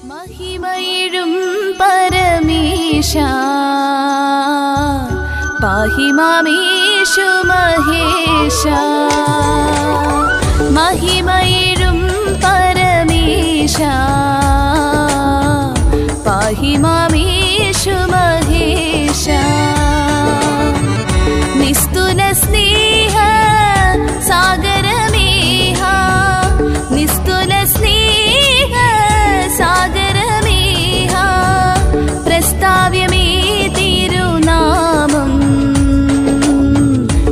महिमयिडुं परमेशा पाहि मामेषु महेशा महिमयिडुं परमेशा पाहि मामेषु महेशा निस्तुल स्नेह सागरमेहा निस्तुल स्नेह सागरमेहा प्रस्ताव्यमे तिरुनामं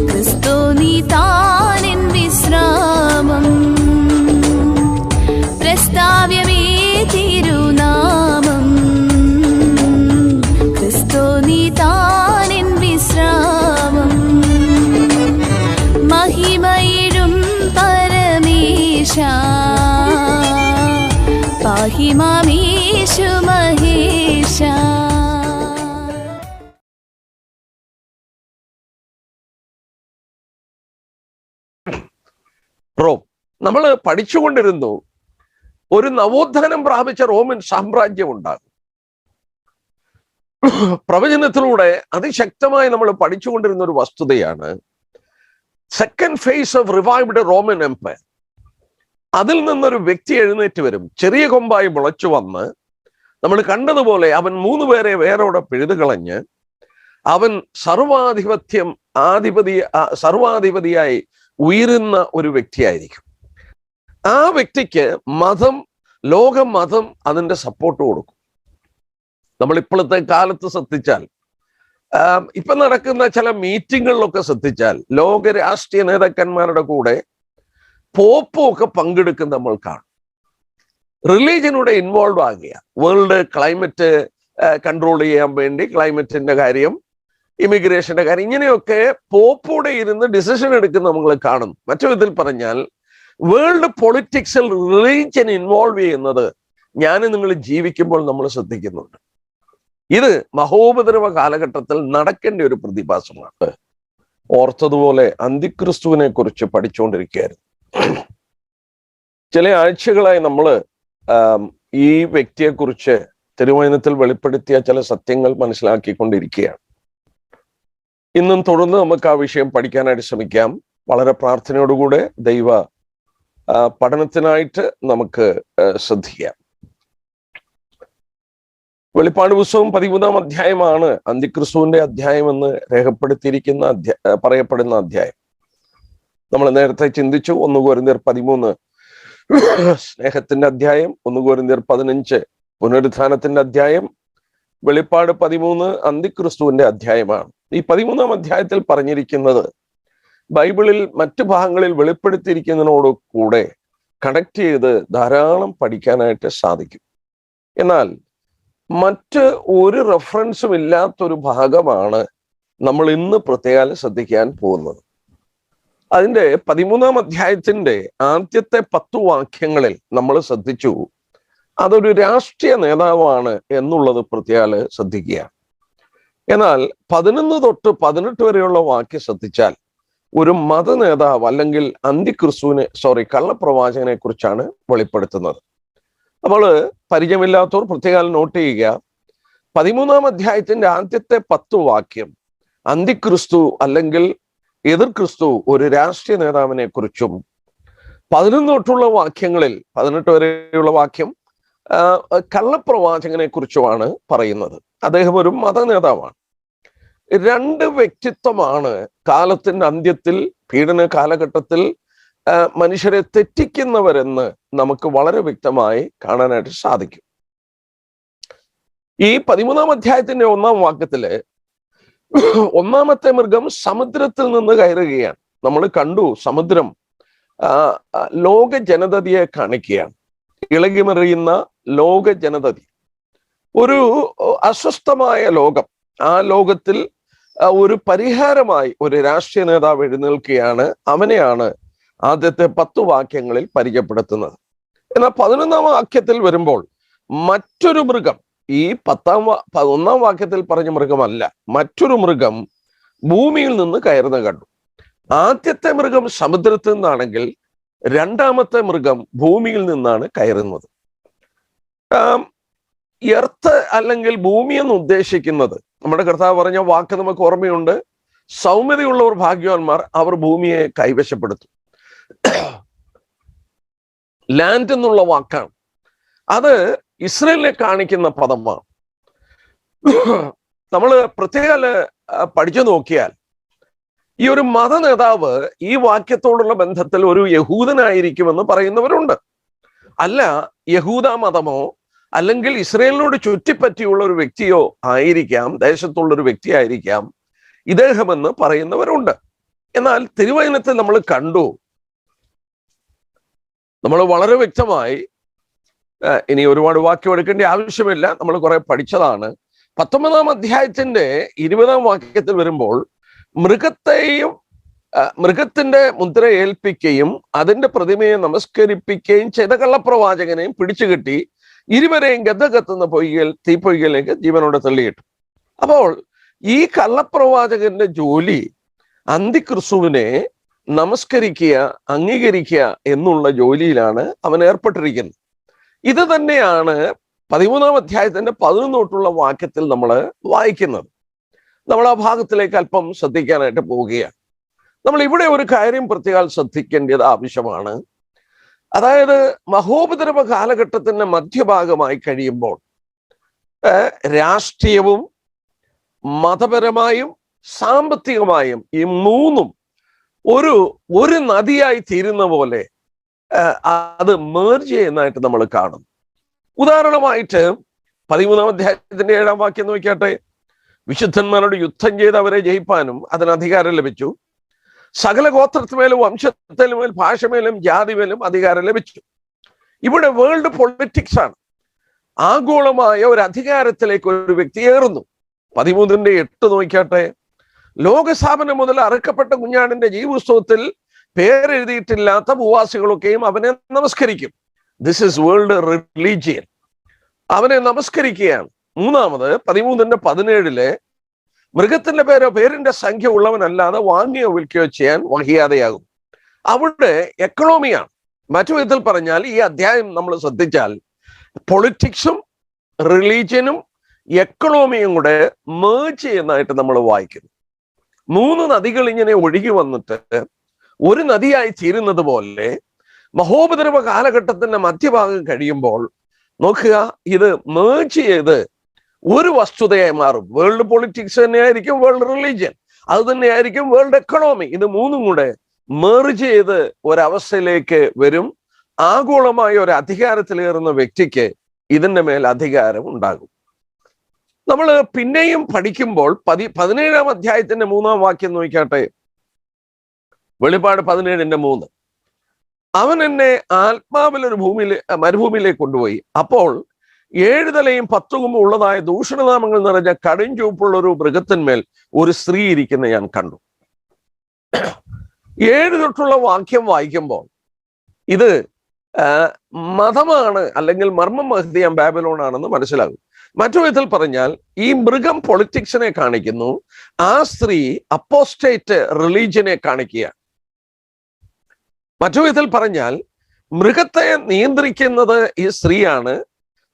क्रिस्तो नीतानिन् विश्रामं प्रस्ताव्यमे तिरुनामं क्रिस्तो नीतानिन् विश्रामं महिमयिडुं परमेशा पाहि मामेषु महेशा. റോം നമ്മൾ പഠിച്ചുകൊണ്ടിരുന്നു ഒരു നവോത്ഥാനം പ്രാപിച്ച റോമൻ സാമ്രാജ്യം ഉണ്ടാകും. പ്രവചനത്തിലൂടെ അതിശക്തമായി നമ്മൾ പഠിച്ചുകൊണ്ടിരുന്ന ഒരു വസ്തുതയാണ് second phase of revived Roman empire. അതിൽ നിന്നൊരു വ്യക്തി എഴുന്നേറ്റ് വരും, ചെറിയ കൊമ്പായി മുളച്ചു വന്ന് നമ്മൾ കണ്ടതുപോലെ അവൻ 3 പേരെ വേരോടെ പിഴുതുകളഞ്ഞ് അവൻ സർവാധിപതിയായി ഉയരുന്ന ഒരു വ്യക്തിയായിരിക്കും. ആ വ്യക്തിക്ക് ലോകമതം അതിൻ്റെ സപ്പോർട്ട് കൊടുക്കും. നമ്മൾ ഇപ്പോഴത്തെ കാലത്ത് ശ്രദ്ധിച്ചാൽ, ഇപ്പൊ നടക്കുന്ന ചില മീറ്റിങ്ങുകളിലൊക്കെ ശ്രദ്ധിച്ചാൽ ലോക രാഷ്ട്രീയ നേതാക്കന്മാരുടെ കൂടെ പോപ്പും ഒക്കെ പങ്കെടുക്കുന്ന നമ്മൾ കാണും. റിലീജിയനൂടെ ഇൻവോൾവ് ആകുക, വേൾഡ് ക്ലൈമറ്റ് കൺട്രോൾ ചെയ്യാൻ വേണ്ടി ക്ലൈമറ്റിന്റെ കാര്യം, ഇമിഗ്രേഷന്റെ കാര്യം, ഇങ്ങനെയൊക്കെ പോപ്പൂടെ ഇരുന്ന് ഡിസിഷൻ എടുക്കുന്ന നമ്മൾ കാണുന്നു. മറ്റു വിധത്തിൽ പറഞ്ഞാൽ വേൾഡ് പൊളിറ്റിക്സിൽ റിലീജിയൻ ഇൻവോൾവ് ചെയ്യുന്നത് നിങ്ങൾ ജീവിക്കുമ്പോൾ നമ്മൾ ശ്രദ്ധിക്കുന്നുണ്ട്. ഇത് മഹോപദ്രവ കാലഘട്ടത്തിൽ നടക്കേണ്ട ഒരു പ്രതിഭാസമാണ്. ഓർത്തതുപോലെ അന്തിക്രിസ്തുവിനെ കുറിച്ച് പഠിച്ചുകൊണ്ടിരിക്കുകയായിരുന്നു. ചില ആഴ്ചകളായി നമ്മൾ ഈ വ്യക്തിയെക്കുറിച്ച് തിരുവചനത്തിൽ വെളിപ്പെടുത്തിയ ചില സത്യങ്ങൾ മനസ്സിലാക്കിക്കൊണ്ടിരിക്കുകയാണ്. ഇന്നും തുടർന്ന് നമുക്ക് ആ വിഷയം പഠിക്കാനായിട്ട് ശ്രമിക്കാം. വളരെ പ്രാർത്ഥനയോടുകൂടെ ദൈവ പഠനത്തിനായിട്ട് നമുക്ക് ശ്രദ്ധിക്കാം. വെളിപ്പാട് പുസ്തകം 13-ാം അധ്യായമാണ് അന്തിക്രിസ്തുവിന്റെ അധ്യായം എന്ന് പറയപ്പെടുന്ന അധ്യായം. നമ്മൾ നേരത്തെ ചിന്തിച്ചു 1 കൊരിന്ത്യർ 13 സ്നേഹത്തിന്റെ അധ്യായം, 1 കൊരിന്ത്യർ 15 പുനരുത്ഥാനത്തിന്റെ അധ്യായം, വെളിപ്പാട് 13 അന്തിക്രിസ്തുവിന്റെ അധ്യായമാണ്. ഈ 13-ാം അധ്യായത്തിൽ പറഞ്ഞിരിക്കുന്നത് ബൈബിളിൽ മറ്റു ഭാഗങ്ങളിൽ വെളിപ്പെടുത്തിയിരിക്കുന്നതിനോട് കൂടെ കണക്ട് ചെയ്ത് ധാരാളം പഠിക്കാനായിട്ട് സാധിക്കും. എന്നാൽ മറ്റ് ഒരു റെഫറൻസും ഇല്ലാത്തൊരു ഭാഗമാണ് നമ്മൾ ഇന്ന് പ്രത്യേകം ശ്രദ്ധിക്കാൻ പോകുന്നത്. അതിൻ്റെ 13-ാം അധ്യായത്തിന്റെ ആദ്യത്തെ 10 വാക്യങ്ങളിൽ നമ്മൾ ശ്രദ്ധിച്ചു അതൊരു രാഷ്ട്രീയ നേതാവാണ് എന്നുള്ളത് പ്രത്യേകം ശ്രദ്ധിക്കുക. എന്നാൽ 11 തൊട്ട് 18 വരെയുള്ള വാക്യം ശ്രദ്ധിച്ചാൽ ഒരു മത നേതാവ് അല്ലെങ്കിൽ കള്ളപ്രവാചകനെ കുറിച്ചാണ് വെളിപ്പെടുത്തുന്നത്. നമ്മൾ പരിചയമില്ലാത്തവർ പ്രത്യേകം നോട്ട് ചെയ്യുക. 13-ാം അധ്യായത്തിന്റെ ആദ്യത്തെ 10 വാക്യം അന്തിക്രിസ്തു അല്ലെങ്കിൽ എതിർ ക്രിസ്തു ഒരു രാഷ്ട്രീയ നേതാവിനെ കുറിച്ചും, 11 തൊട്ടുള്ള വാക്യങ്ങളിൽ 18 വരെയുള്ള വാക്യം കള്ളപ്രവാചകനെ കുറിച്ചുമാണ് പറയുന്നത്. അദ്ദേഹം ഒരു മത നേതാവാണ്. 2 വ്യക്തിത്വമാണ് കാലത്തിന്റെ അന്ത്യത്തിൽ, പീഡന കാലഘട്ടത്തിൽ മനുഷ്യരെ തെറ്റിക്കുന്നവരെന്ന് നമുക്ക് വളരെ വ്യക്തമായി കാണാനായിട്ട് സാധിക്കും. ഈ 13-ാം അധ്യായത്തിന്റെ 1-ാം വാക്യത്തില് 1-ാമത്തെ മൃഗം സമുദ്രത്തിൽ നിന്ന് കയറുകയാണ്. നമ്മൾ കണ്ടു, സമുദ്രം ലോക ജനതയെ കാണിക്കുകയാണ്. ഇളകിമറിയുന്ന ലോക ജനതതി, ഒരു അസ്വസ്ഥമായ ലോകം. ആ ലോകത്തിൽ ഒരു പരിഹാരമായി ഒരു രാഷ്ട്രീയ നേതാവ് എഴുന്നേൽക്കുകയാണ്. അവനെയാണ് ആദ്യത്തെ 10 വാക്യങ്ങളിൽ പരിചയപ്പെടുത്തുന്നത്. എന്നാൽ 11-ാം വാക്യത്തിൽ വരുമ്പോൾ മറ്റൊരു മൃഗം, ഈ 1-ാം വാക്യത്തിൽ പറഞ്ഞ മൃഗമല്ല, മറ്റൊരു മൃഗം ഭൂമിയിൽ നിന്ന് കയറുന്ന കണ്ടു. ആദ്യത്തെ മൃഗം സമുദ്രത്തിൽ നിന്നാണെങ്കിൽ 2-ാമത്തെ മൃഗം ഭൂമിയിൽ നിന്നാണ് കയറുന്നത്. എർത്ത് അല്ലെങ്കിൽ ഭൂമി എന്ന് ഉദ്ദേശിക്കുന്നത്, നമ്മുടെ കർത്താവ് പറഞ്ഞ വാക്ക് നമുക്ക് ഓർമ്മയുണ്ട്, സൗമ്യതയുള്ളവർ ഭാഗ്യവാന്മാർ, അവർ ഭൂമിയെ കൈവശപ്പെടുത്തും. ലാൻഡ് എന്നുള്ള വാക്കാണ്. അത് ഇസ്രയേലിനെ കാണിക്കുന്ന പദമാണ്. നമ്മൾ പ്രത്യേക പഠിച്ചു നോക്കിയാൽ ഈ ഒരു മത നേതാവ് ഈ വാക്യത്തോടുള്ള ബന്ധത്തിൽ ഒരു യഹൂദനായിരിക്കുമെന്ന് പറയുന്നവരുണ്ട്. അല്ല, യഹൂദ മതമോ അല്ലെങ്കിൽ ഇസ്രയേലിനോട് ചുറ്റിപ്പറ്റിയുള്ള ഒരു വ്യക്തിയോ ആയിരിക്കാം, ദേശത്തുള്ള ഒരു വ്യക്തി ആയിരിക്കാം ഇദ്ദേഹമെന്ന് പറയുന്നവരുണ്ട്. എന്നാൽ തിരുവചനത്തിൽ നമ്മൾ കണ്ടു, നമ്മൾ വളരെ വ്യക്തമായി, ഇനി ഒരുപാട് വാക്യം എടുക്കേണ്ട ആവശ്യമില്ല, നമ്മൾ കുറെ പഠിച്ചതാണ്. 19-ാം അധ്യായത്തിന്റെ 20-ാം വാക്യത്തിൽ വരുമ്പോൾ മൃഗത്തിന്റെ മുദ്ര ഏൽപ്പിക്കുകയും അതിന്റെ പ്രതിമയെ നമസ്കരിപ്പിക്കുകയും ചെയ്ത കള്ളപ്രവാചകനെയും പിടിച്ചുകെട്ടി ഇരുവരെയും ഗദ്ദ കത്തുന്ന തീപ്പൊയ്കയിലേക്ക് ജീവനോടെ തള്ളിയിട്ടു. അപ്പോൾ ഈ കള്ളപ്രവാചകന്റെ ജോലി അന്തിക്രിസ്തുവിനെ നമസ്കരിക്കുക, അംഗീകരിക്കുക എന്നുള്ള ജോലിയിലാണ് അവൻ ഏർപ്പെട്ടിരിക്കുന്നത്. ഇത് തന്നെയാണ് 13-ാം അധ്യായത്തിന്റെ 11 തൊട്ടുള്ള വാക്യത്തിൽ നമ്മൾ വായിക്കുന്നത്. നമ്മൾ ആ ഭാഗത്തിലേക്ക് അല്പം ശ്രദ്ധിക്കാനായിട്ട് പോവുകയാണ്. നമ്മൾ ഇവിടെ ഒരു കാര്യം പ്രത്യേകം ശ്രദ്ധിക്കേണ്ടത് ആവശ്യമാണ്. അതായത് മഹോപദ്രവ കാലഘട്ടത്തിന്റെ മധ്യഭാഗമായി കഴിയുമ്പോൾ രാഷ്ട്രീയവും മതപരമായും സാമ്പത്തികമായും ഈ മൂന്നും ഒരു നദിയായി തീരുന്ന പോലെ അത് മേർജ് ചെയ്യുന്നതായിട്ട് നമ്മൾ കാണും. ഉദാഹരണമായിട്ട് 13-ാം അധ്യായത്തിന്റെ 7-ാം വാക്യം നോക്കിയാട്ടെ. വിശുദ്ധന്മാരോട് യുദ്ധം ചെയ്ത് അവരെ ജയിപ്പാനും അതിന് അധികാരം ലഭിച്ചു. സകല ഗോത്രത്തിന്മേലും വംശത്തിന്മേൽ ഭാഷമേലും ജാതിമേലും അധികാരം ലഭിച്ചു. ഇവിടെ വേൾഡ് പൊളിറ്റിക്സ് ആണ്. ആഗോളമായ ഒരു അധികാരത്തിലേക്ക് ഒരു വ്യക്തി ഏറുന്നു. 13-ന്റെ 8 നോക്കിയാട്ടെ. ലോകസ്ഥാപനം മുതൽ അറുക്കപ്പെട്ട കുഞ്ഞാടിന്റെ ജീവപുസ്തകത്തിൽ പേരെഴുതിയിട്ടില്ലാത്ത ഭൂവാസികളൊക്കെയും അവനെ നമസ്കരിക്കും. This is world religion. അവനെ നമസ്കരിക്കുകയാണ്. മൂന്നാമത് 13-ന്റെ 17 മൃഗത്തിന്റെ പേരിന്റെ സംഖ്യ ഉള്ളവനല്ലാതെ വാങ്ങിയോ വിൽക്കുകയോ ചെയ്യാൻ വഹിയാതെയാകും. അവിടെ എക്കണോമിയാണ്. മറ്റു വിധത്തിൽ പറഞ്ഞാൽ ഈ അധ്യായം നമ്മൾ ശ്രദ്ധിച്ചാൽ പൊളിറ്റിക്സും റിലീജിയനും എക്കണോമിയും കൂടെ മേർജ് ചെയ്യുന്നതായിട്ട് നമ്മൾ വായിക്കുന്നു. 3 നദികൾ ഇങ്ങനെ ഒഴുകി വന്നിട്ട് ഒരു നദിയായി തീരുന്നത് പോലെ മഹോപദ്രവ കാലഘട്ടത്തിന്റെ മധ്യഭാഗം കഴിയുമ്പോൾ നോക്കുക, ഇത് മേർജ് ചെയ്ത് ഒരു വസ്തുതയായി മാറും. വേൾഡ് പൊളിറ്റിക്സ് തന്നെയായിരിക്കും വേൾഡ് റിലീജിയൻ, അത് തന്നെയായിരിക്കും വേൾഡ് എക്കണോമി. ഇത് മൂന്നും കൂടെ മേർജ് ചെയ്ത് ഒരവസ്ഥയിലേക്ക് വരും. ആഗോളമായ ഒരു അധികാരത്തിലേറുന്ന വ്യക്തിക്ക് ഇതിന്റെ മേൽ അധികാരം ഉണ്ടാകും. നമ്മൾ പിന്നെയും പഠിക്കുമ്പോൾ 17-ാം അധ്യായത്തിന്റെ 3-ാം വാക്യം നോക്കിയാട്ടെ. വെളിപ്പാട് 17-ന്റെ 3. അവൻ എന്നെ ആത്മാവിലൊരു മരുഭൂമിയിലേക്ക് കൊണ്ടുപോയി. അപ്പോൾ 7 തലയും 10 കൊമ്പും ഉള്ളതായ ദൂഷണനാമങ്ങൾ നിറഞ്ഞ കടുംചുവപ്പുള്ള ഒരു മൃഗത്തിന്മേൽ ഒരു സ്ത്രീ ഇരിക്കുന്ന ഞാൻ കണ്ടു. 7 തൊട്ടുള്ള വാക്യം വായിക്കുമ്പോൾ ഇത് മതമാണ് അല്ലെങ്കിൽ മർമ്മം മഹ്ദിയാം ബാബിലോൺ ആണെന്ന് മനസ്സിലാകും. മറ്റു വിധത്തിൽ പറഞ്ഞാൽ ഈ മൃഗം പൊളിറ്റിക്സിനെ കാണിക്കുന്നു, ആ സ്ത്രീ അപ്പോസ്റ്റേറ്റ് റിലീജിയനെ കാണിക്കുകയാണ്. മറ്റു വിധത്തിൽ പറഞ്ഞാൽ മൃഗത്തെ നിയന്ത്രിക്കുന്നത് ഈ സ്ത്രീയാണ്,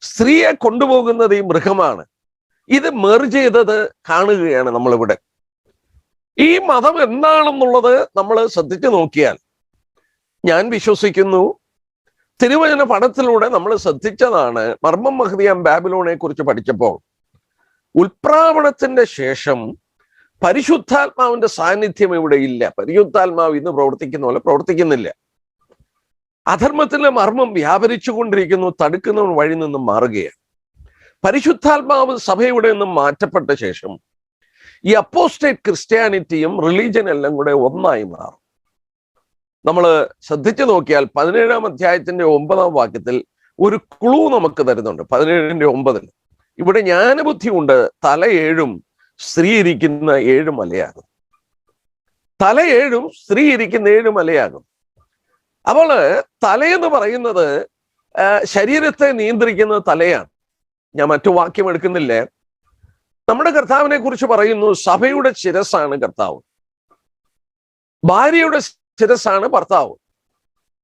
സ്ത്രീയെ കൊണ്ടുപോകുന്നത് ഈ മൃഗമാണ്. ഇത് മെർജ് ചെയ്തത് കാണുകയാണ് നമ്മളിവിടെ. ഈ മതം എന്താണെന്നുള്ളത് നമ്മൾ ശ്രദ്ധിച്ചു നോക്കിയാൽ ഞാൻ വിശ്വസിക്കുന്നു തിരുവചന പഠനത്തിലൂടെ നമ്മൾ ശ്രദ്ധിച്ചതാണ്. മർമ്മം മഹ്ദിയാം ബാബിലോണെ കുറിച്ച് പഠിച്ചപ്പോൾ ഉൽപ്രാവണത്തിന്റെ ശേഷം പരിശുദ്ധാത്മാവിന്റെ സാന്നിധ്യം ഇവിടെ ഇല്ല. പരിശുദ്ധാത്മാവ് ഇന്ന് പ്രവർത്തിക്കുന്ന പോലെ പ്രവർത്തിക്കുന്നില്ല. അധർമ്മത്തിന്റെ മർമ്മം വ്യാപരിച്ചു കൊണ്ടിരിക്കുന്നു, തടുക്കുന്നവൻ വഴി നിന്നും മാറുകയാണ്. പരിശുദ്ധാത്മാവ് സഭയുടെ നിന്നും മാറ്റപ്പെട്ട ശേഷം ഈ അപ്പോസ്റ്റേറ്റ് ക്രിസ്ത്യാനിറ്റിയും റിലീജിയൻ എല്ലാം കൂടെ ഒന്നായി മാറും. നമ്മൾ ശ്രദ്ധിച്ചു നോക്കിയാൽ 17-ാം അധ്യായത്തിന്റെ 9-ാം വാക്യത്തിൽ ഒരു ക്ലൂ നമുക്ക് തരുന്നുണ്ട്. 17-ന്റെ 9 ഇവിടെ ജ്ഞാനബുദ്ധി കൊണ്ട് തല 7 സ്ത്രീ ഇരിക്കുന്ന 7 മലയാകും. തല 7 സ്ത്രീ ഇരിക്കുന്ന 7 മലയാകും. അപ്പോൾ തലയെന്ന് പറയുന്നത് ശരീരത്തെ നിയന്ത്രിക്കുന്ന തലയാണ്. ഞാൻ മറ്റു വാക്യം എടുക്കുന്നില്ല. നമ്മുടെ കർത്താവിനെ കുറിച്ച് പറയുന്നു, സഭയുടെ ശിരസ്സാണ് കർത്താവ്, ഭാര്യയുടെ ശിരസ്സാണ് ഭർത്താവ്.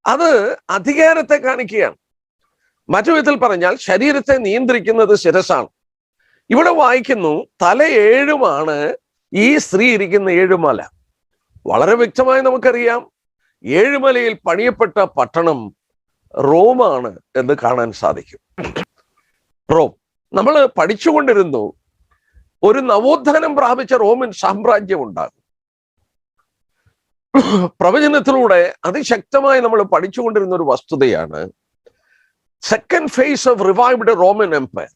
അത് അധികാരത്തെ കാണിക്കുകയാണ്. മറ്റു വിധത്തിൽ പറഞ്ഞാൽ ശരീരത്തെ നിയന്ത്രിക്കുന്നത് ശിരസാണ്. ഇവിടെ വായിക്കുന്നു തല 7 ഈ സ്ത്രീ ഇരിക്കുന്ന 7 മല. വളരെ വ്യക്തമായി നമുക്കറിയാം 7 മലയിൽ പണിയപ്പെട്ട പട്ടണം റോമാണ് എന്ന് കാണാൻ സാധിക്കും. റോം നമ്മൾ പഠിച്ചുകൊണ്ടിരുന്നു ഒരു നവോത്ഥാനം പ്രാപിച്ച റോമൻ സാമ്രാജ്യം ഉണ്ടാകും. പ്രവചനത്തിലൂടെ അതിശക്തമായി നമ്മൾ പഠിച്ചുകൊണ്ടിരുന്ന ഒരു വസ്തുതയാണ് second phase of revived Roman empire.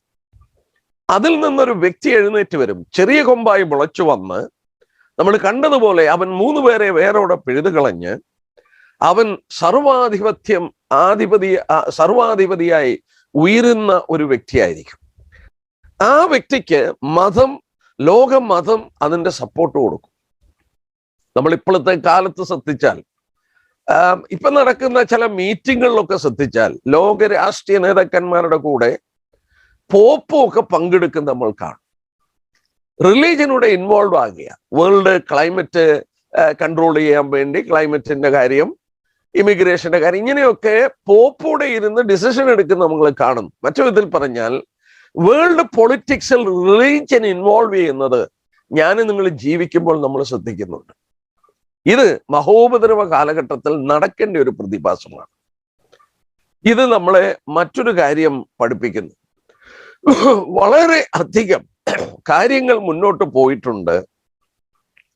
അതിൽ നിന്നൊരു വ്യക്തി എഴുന്നേറ്റ് വരും, ചെറിയ കൊമ്പായി മുളച്ചു വന്ന് നമ്മൾ കണ്ടതുപോലെ അവൻ 3 പേരെ വേരോടെ പിഴുതുകളഞ്ഞ് അവൻ സർവാധിപതിയായി ഉയരുന്ന ഒരു വ്യക്തിയായിരിക്കും. ആ വ്യക്തിക്ക് ലോകമതം അതിന്റെ സപ്പോർട്ട് കൊടുക്കും. നമ്മൾ ഇപ്പോഴത്തെ കാലത്ത് ശ്രദ്ധിച്ചാൽ, ഇപ്പൊ നടക്കുന്ന ചില മീറ്റിങ്ങുകളിലൊക്കെ ശ്രദ്ധിച്ചാൽ ലോക രാഷ്ട്രീയ നേതാക്കന്മാരുടെ കൂടെ പോപ്പും ഒക്കെ പങ്കെടുക്കുന്ന നമ്മൾ കാണും. റിലീജിയനൂടെ ഇൻവോൾവ് ആകുക. വേൾഡ് ക്ലൈമറ്റ് കൺട്രോൾ ചെയ്യാൻ വേണ്ടി ക്ലൈമറ്റിന്റെ കാര്യം, ഇമിഗ്രേഷന്റെ കാര്യം, ഇങ്ങനെയൊക്കെ പോപ്പൂടെ ഇരുന്ന് ഡിസിഷൻ എടുക്കുന്ന നമ്മൾ കാണും. മറ്റു വിധത്തിൽ പറഞ്ഞാൽ വേൾഡ് പൊളിറ്റിക്സിൽ റിലീജിയൻ ഇൻവോൾവ് ചെയ്യുന്നത് നിങ്ങൾ ജീവിക്കുമ്പോൾ നമ്മൾ ശ്രദ്ധിക്കുന്നുണ്ട്. ഇത് മഹോപദ്രവ കാലഘട്ടത്തിൽ നടക്കേണ്ട ഒരു പ്രതിഭാസമാണ്. ഇത് നമ്മളെ മറ്റൊരു കാര്യം പഠിപ്പിക്കുന്നു. വളരെ അധികം കാര്യങ്ങൾ മുന്നോട്ട് പോയിട്ടുണ്ട്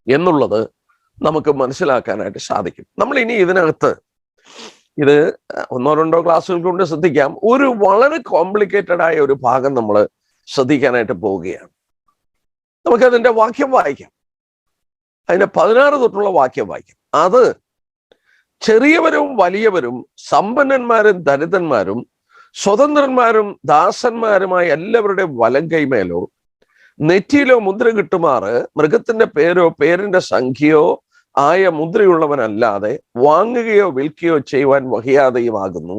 എന്നുള്ളത് നമുക്ക് മനസ്സിലാക്കാനായിട്ട് സാധിക്കും. നമ്മൾ ഇനി ഇതിനകത്ത് ഇത് 1-2 ക്ലാസ്സുകൾ കൊണ്ട് ശ്രദ്ധിക്കാം. ഒരു വളരെ കോംപ്ലിക്കേറ്റഡ് ആയ ഒരു ഭാഗം നമ്മൾ ശ്രദ്ധിക്കാനായിട്ട് പോവുകയാണ്. നമുക്കതിൻ്റെ വാക്യം വായിക്കാം. അതിന്റെ 16 തൊട്ടുള്ള വാക്യം വായിക്കാം. അത് ചെറിയവരും വലിയവരും സമ്പന്നന്മാരും ദരിദ്രന്മാരും സ്വതന്ത്രന്മാരും ദാസന്മാരുമായ എല്ലാവരുടെയും വലം കൈമേലോ നെറ്റിയിലോ മുദ്ര കിട്ടുമാറ് മൃഗത്തിന്റെ പേരോ പേരിന്റെ സംഖ്യയോ ആയ മുദ്രയുള്ളവനല്ലാതെ വാങ്ങുകയോ വിൽക്കുകയോ ചെയ്യുവാൻ വഹിയാതെയുമാകുന്നു.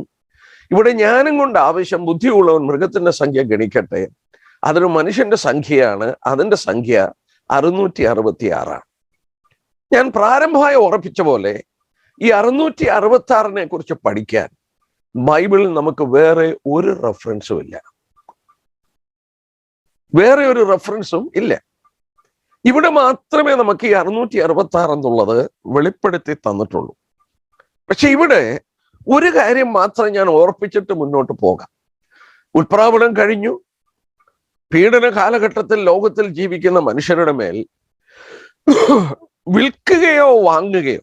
ഇവിടെ ജ്ഞാനം കൊണ്ട് ആവശ്യം ബുദ്ധിയുള്ളവൻ മൃഗത്തിന്റെ സംഖ്യ ഗണിക്കട്ടെ. അതൊരു മനുഷ്യന്റെ സംഖ്യയാണ്. അതിന്റെ സംഖ്യ 666. ഞാൻ പ്രാരംഭമായി ഉറപ്പിച്ച പോലെ ഈ 666 കുറിച്ച് പഠിക്കാൻ ബൈബിളിൽ നമുക്ക് വേറെ ഒരു റെഫറൻസും ഇല്ല. വേറെ ഒരു റെഫറൻസും ഇല്ല. ഇവിടെ മാത്രമേ നമുക്ക് ഈ 666 എന്നുള്ളത് വെളിപ്പെടുത്തി തന്നിട്ടുള്ളൂ. പക്ഷെ ഇവിടെ ഒരു കാര്യം മാത്രം ഞാൻ ഓർപ്പിച്ചിട്ട് മുന്നോട്ട് പോകാം. ഉൽപ്രാവണം കഴിഞ്ഞു. പീഡന കാലഘട്ടത്തിൽ ലോകത്തിൽ ജീവിക്കുന്ന മനുഷ്യരുടെ മേൽ വിൽക്കുകയോ വാങ്ങുകയോ,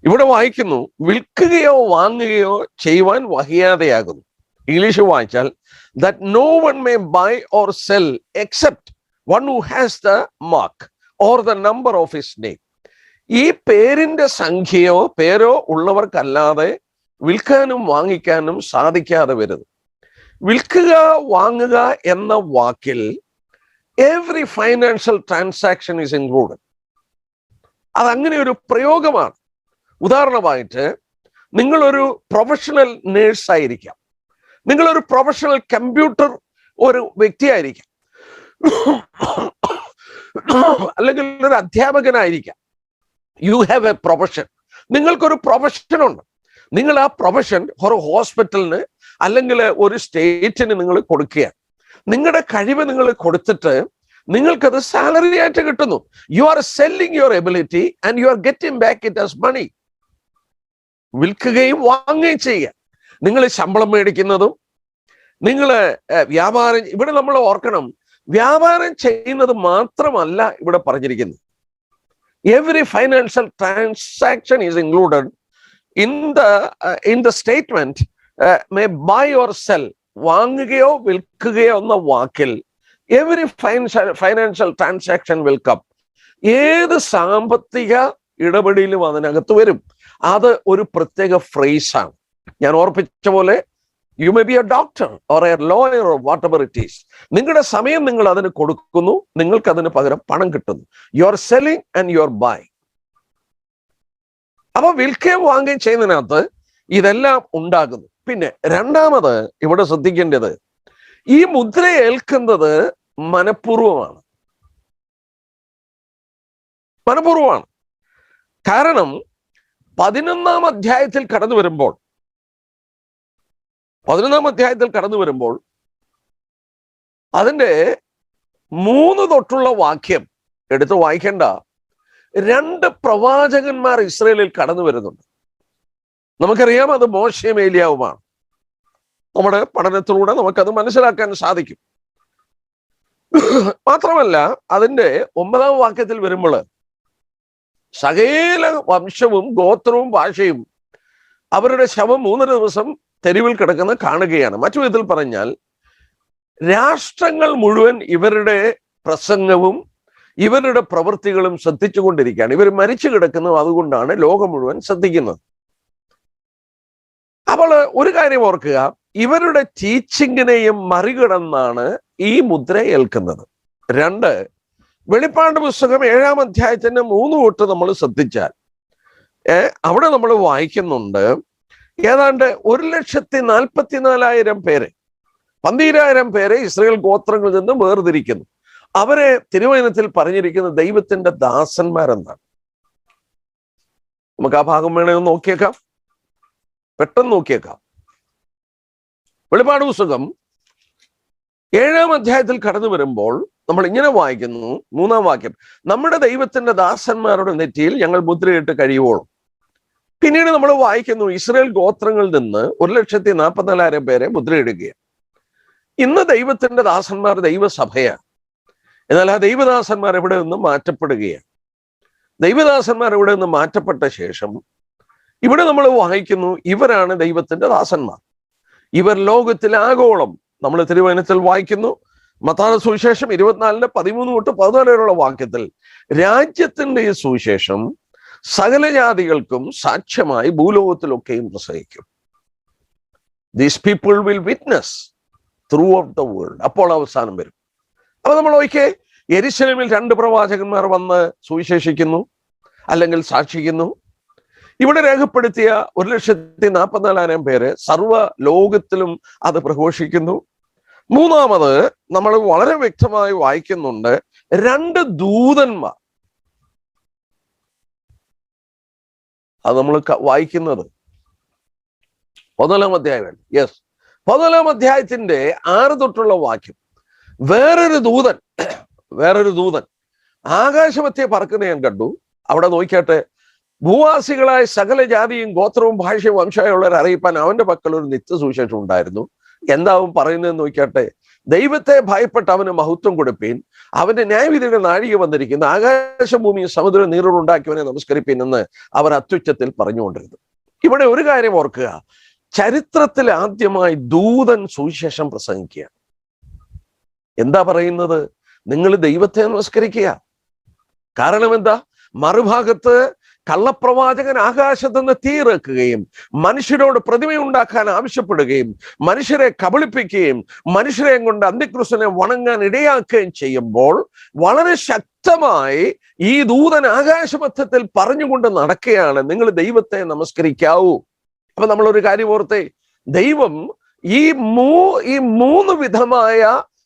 ഇവിടെ വായിക്കുന്നു വിൽക്കുകയോ വാങ്ങുകയോ ചെയ്യുവാൻ വഹിയാതെയാകുന്നു. ഇംഗ്ലീഷ് വായിച്ചാൽ that no one may buy or sell except one who has the mark or the number of his name. ഈ പേരിന്റെ സംഖ്യയോ പേരോ ഉള്ളവർക്കല്ലാതെ വിൽക്കാനും വാങ്ങിക്കാനും സാധിക്കാതെ വരുന്നു. വിൽക്കുക വാങ്ങുക എന്ന വാക്കിൽ every financial transaction is included. അതങ്ങനെ ഒരു പ്രയോഗമാണ്. ഉദാഹരണമായിട്ട് നിങ്ങളൊരു പ്രൊഫഷണൽ നേഴ്സ് ആയിരിക്കാം, നിങ്ങളൊരു പ്രൊഫഷണൽ കമ്പ്യൂട്ടർ ഒരു വ്യക്തിയായിരിക്കാം, അല്ലെങ്കിൽ ഒരു അധ്യാപകനായിരിക്കാം. You have a profession. നിങ്ങൾക്കൊരു പ്രൊഫഷൻ ഉണ്ട്. നിങ്ങൾ ആ പ്രൊഫഷൻ ഒരു ഹോസ്പിറ്റലിന് അല്ലെങ്കിൽ ഒരു സ്റ്റേറ്റിന് നിങ്ങൾ കൊടുക്കുകയാണ്. നിങ്ങളുടെ കഴിവ് നിങ്ങൾ കൊടുത്തിട്ട് നിങ്ങൾക്കത് സാലറി ആയിട്ട് കിട്ടുന്നു. You are selling your ability and you are getting back it as money. വിൽക്കുകയും വാങ്ങുകയും ചെയ്യുക. നിങ്ങൾ ശമ്പളം മേടിക്കുന്നതും നിങ്ങൾ വ്യാപാരം, ഇവിടെ നമ്മൾ ഓർക്കണം, വ്യാപാരം ചെയ്യുന്നത് മാത്രമല്ല ഇവിടെ പറഞ്ഞിരിക്കുന്നത്. Every financial transaction is included in the statement may buy or sell. വാങ്ങുകയോ വിൽക്കുകയോ എന്ന വാക്കിൽ every financial transaction will come. ഏത് സാമ്പത്തിക ഇടപെടലും അതിനകത്ത് വരും. അത് ഒരു പ്രത്യേക ഫ്രേസാണ്. ഞാൻ ഓർപ്പിച്ച പോലെ you may be A doctor or A lawyer or what ever it is. നിങ്ങളുടെ സമയം നിങ്ങൾ അതിന് കൊടുക്കുന്നു, നിങ്ങൾക്ക് അതിന് പകരം പണം കിട്ടുന്നു. You are selling and you R buying. അപ്പൊ വിൽക്കുകയും വാങ്ങുകയും ചെയ്യുന്നതിനകത്ത് ഇതെല്ലാം ഉണ്ടാകുന്നു. പിന്നെ രണ്ടാമത് ഇവിടെ ശ്രദ്ധിക്കേണ്ടത്, ഈ മുദ്ര ഏൽക്കുന്നത് മനഃപൂർവമാണ്. മനഃപൂർവമാണ്. കാരണം 11-ാം അധ്യായത്തിൽ കടന്നു വരുമ്പോൾ 11-ാം അധ്യായത്തിൽ കടന്നു വരുമ്പോൾ അതിൻ്റെ 3 തൊട്ടുള്ള വാക്യം എടുത്ത് വായിക്കേണ്ട 2 പ്രവാചകന്മാർ ഇസ്രയേലിൽ കടന്നു വരുന്നുണ്ട്. നമുക്കറിയാം അത് മോശയും ഏലിയാവുമാണ്. നമ്മുടെ പഠനത്തിലൂടെ നമുക്കത് മനസ്സിലാക്കാൻ സാധിക്കും. മാത്രമല്ല അതിൻ്റെ 9-ാം വാക്യത്തിൽ വരുമ്പോൾ സകല വംശവും ഗോത്രവും ഭാഷയും അവരുടെ ശവം 3 ദിവസം തെരുവിൽ കിടക്കുന്ന കാണുകയാണ്. മറ്റു വിധത്തിൽ പറഞ്ഞാൽ രാഷ്ട്രങ്ങൾ മുഴുവൻ ഇവരുടെ പ്രസംഗവും ഇവരുടെ പ്രവൃത്തികളും ശ്രദ്ധിച്ചുകൊണ്ടിരിക്കുകയാണ്. ഇവർ മരിച്ചു കിടക്കുന്നു, അതുകൊണ്ടാണ് ലോകം മുഴുവൻ ശ്രദ്ധിക്കുന്നത്. അപ്പോൾ ഒരു കാര്യം ഓർക്കുക, ഇവരുടെ ടീച്ചിങ്ങിനെയും മറികടന്നാണ് ഈ മുദ്ര ഏൽക്കുന്നത്. 2, വെളിപ്പാട് പുസ്തകം 7-ാം അധ്യായത്തിന്റെ 3 തൊട്ട് നമ്മൾ ശ്രദ്ധിച്ചാൽ അവിടെ നമ്മൾ വായിക്കുന്നുണ്ട്, ഏതാണ്ട് 1,44,000 പേരെ, 12,000 പേരെ ഇസ്രായേൽ ഗോത്രങ്ങളിൽ നിന്ന് വേർതിരിക്കുന്നു. അവരെ തിരുവചനത്തിൽ പറഞ്ഞിരിക്കുന്ന ദൈവത്തിന്റെ ദാസന്മാരെന്നാണ്. നമുക്ക് ആ ഭാഗം വേണമെന്ന് നോക്കിയേക്കാം, പെട്ടെന്ന് നോക്കിയേക്കാം. വെളിപ്പാട് പുസ്തകം 7-ാം അധ്യായത്തിൽ കടന്നു വരുമ്പോൾ നമ്മൾ ഇങ്ങനെ വായിക്കുന്നു, 3-ാം വാക്യം, നമ്മുടെ ദൈവത്തിന്റെ ദാസന്മാരുടെ നെറ്റിയിൽ ഞങ്ങൾ മുദ്രയിട്ട് കഴിയുവോളും. പിന്നീട് നമ്മൾ വായിക്കുന്നു, ഇസ്രായേൽ ഗോത്രങ്ങളിൽ നിന്ന് 1,44,000 പേരെ മുദ്രയിടുകയാണ്. ഇന്ന് ദൈവത്തിന്റെ ദാസന്മാർ ദൈവസഭയാണ്. എന്നാൽ ആ ദൈവദാസന്മാർ ഇവിടെ നിന്ന് മാറ്റപ്പെടുകയാണ്. ദൈവദാസന്മാർ ഇവിടെ നിന്ന് മാറ്റപ്പെട്ട ശേഷം ഇവിടെ നമ്മൾ വായിക്കുന്നു, ഇവരാണ് ദൈവത്തിന്റെ ദാസന്മാർ. ഇവർ ലോകത്തിലാഗോളം, നമ്മൾ തിരുവചനത്തിൽ വായിക്കുന്നു, മത്തായി സുവിശേഷം 24-13 തൊട്ട് 14 വരെയുള്ള വാക്യത്തിൽ, രാജ്യത്തിന്റെ ഈ സുവിശേഷം സകല ജാതികൾക്കും സാക്ഷ്യമായി ഭൂലോകത്തിലൊക്കെയും പ്രസംഗിക്കും. These people will witness through out the world. അപ്പോൾ അവസാനം വരും. അപ്പൊ നമ്മൾ നോക്കിയേ, യെരുശലേമിൽ 2 പ്രവാചകന്മാർ വന്ന് സുവിശേഷിക്കുന്നു, അല്ലെങ്കിൽ സാക്ഷിക്കുന്നു. ഇവിടെ രേഖപ്പെടുത്തിയ 1,44,000 പേര് സർവ്വ ലോകത്തിലും അത് പ്രഘോഷിക്കുന്നു. 3-ാമത് നമ്മൾ വളരെ വ്യക്തമായി വായിക്കുന്നുണ്ട്, 2 ദൂതന്മാർ. അത് നമ്മൾ വായിക്കുന്നത് 14-ാം അധ്യായം. യെസ്, 14-ാം അധ്യായത്തിന്റെ 6 തൊട്ടുള്ള വാക്യം, വേറൊരു ദൂതൻ ആകാശമധ്യേ പറക്കുന്ന ഞാൻ കണ്ടു. അവിടെ നോക്കിയാട്ടെ, ഭൂവാസികളായ സകല ജാതിയും ഗോത്രവും ഭാഷയും വംശമായുള്ളവരെ അറിയിപ്പാൻ അവന്റെ പക്കൽ ഒരു നിത്യസുവിശേഷം ഉണ്ടായിരുന്നു. എന്താവും പറയുന്നതെന്ന് നോക്കിയാട്ടെ, ദൈവത്തെ ഭയപ്പെട്ട് അവന് മഹത്വം കൊടുപ്പീൻ, അവന്റെ ന്യായവിധിയുടെ നാഴിക വന്നിരിക്കുന്നു, ആകാശം ഭൂമിയും സമുദ്രം നീറുണ്ടാക്കിയവനെ നമസ്കരിപ്പീൻ എന്ന് അവർ അത്യുച്ചത്തിൽ പറഞ്ഞുകൊണ്ടിരുന്നു. ഇവിടെ ഒരു കാര്യം ഓർക്കുക, ചരിത്രത്തിൽ ആദ്യമായി ദൂതൻ സുവിശേഷം പ്രസംഗിക്കുക. എന്താ പറയുന്നത്? നിങ്ങൾ ദൈവത്തെ നമസ്കരിക്കുക. കാരണം എന്താ? മറുഭാഗത്ത് കള്ളപ്രവാചകൻ ആകാശത്ത് നിന്ന് തീയിറക്കുകയും മനുഷ്യരോട് പ്രതിമയുണ്ടാക്കാൻ ആവശ്യപ്പെടുകയും മനുഷ്യരെ കബളിപ്പിക്കുകയും മനുഷ്യരെ കൊണ്ട് അന്ത്യക്രിസ്തുവിനെ വണങ്ങാൻ ഇടയാക്കുകയും ചെയ്യുമ്പോൾ വളരെ ശക്തമായി ഈ ദൂതൻ ആകാശമധ്യത്തിൽ പറഞ്ഞുകൊണ്ട് നടക്കുകയാണ്, നിങ്ങൾ ദൈവത്തെ നമസ്കരിക്കാവൂ. അപ്പൊ നമ്മളൊരു കാര്യം ഓർത്തേ, ദൈവം ഈ 3 വിധമായ